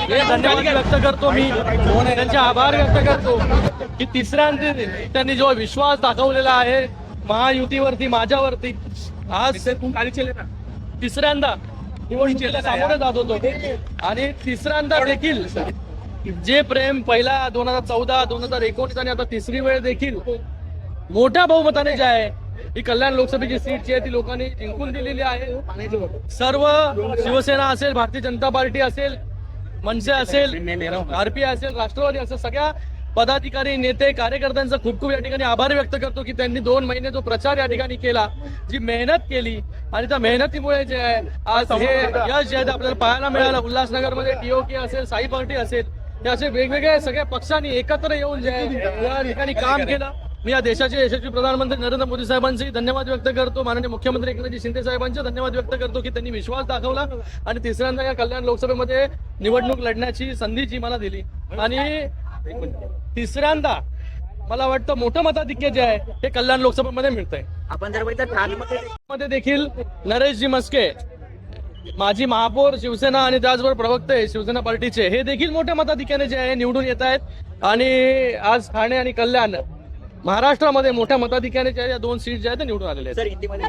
हे धन्यवाद व्यक्त करतो मी, त्यांचे आभार व्यक्त करतो की तिसऱ्यांदा त्यांनी जो विश्वास दाखवलेला आहे महायुतीवरती, माझ्यावरती, आज तिसऱ्यांदा निवडणुकीला सामोरे जात होतो आणि तिसऱ्यांदा देखील जे प्रेम पहिला 2014, 2019 आणि आता तिसरी वेळ देखील मोठ्या बहुमताने जे आहे ही कल्याण लोकसभेची सीट जी आहे ती लोकांनी जिंकून दिलेली आहे. सर्व शिवसेना असेल, भारतीय जनता पार्टी असेल, मनसे असेल, आरपीआय असेल, राष्ट्रवादी असेल, सगळ्या पदाधिकारी, नेते, कार्यकर्त्यांचा खूप खूप या ठिकाणी आभार व्यक्त करतो की त्यांनी 2 महिने जो प्रचार या ठिकाणी केला, जी मेहनत केली आणि त्या मेहनतीमुळे जे आहे आज हे यश जे आहे आपल्याला पाहायला मिळालं. उल्हासनगरमध्ये टीओके असेल, साई पार्टी असेल, हे असे वेगवेगळे सगळ्या पक्षांनी एकत्र येऊन जे आहे या ठिकाणी काम केलं. मी या देशाचे यशस्वी प्रधानमंत्री नरेंद्र मोदी साहेबांचे धन्यवाद व्यक्त करतो, माननीय मुख्यमंत्री एकनाथ शिंदे साहेबांचे धन्यवाद व्यक्त करतो की त्यांनी विश्वास दाखवला आणि तिसऱ्यांदा या कल्याण लोकसभेमध्ये निवडणूक लढण्याची संधी जी मला दिली आणि तिसऱ्यांदा मला वाटतं मोठं मताधिक्य जे आहे हे कल्याण लोकसभेमध्ये मिळतंय. आपण जर बघितलं ठाण्यामध्ये देखील नरेशजी मस्के, माजी महापौर शिवसेना आणि त्याचबरोबर प्रवक्ते शिवसेना पार्टीचे, हे देखील मोठ्या मताधिक्याने जे आहे निवडून येत आहेत आणि आज ठाणे आणि कल्याण महाराष्ट्रामध्ये मोठ्या मताधिक्याने ज्या 2 सीट ज्या आहेत ते निवडून आलेले आहेत. सर हिंदीमध्ये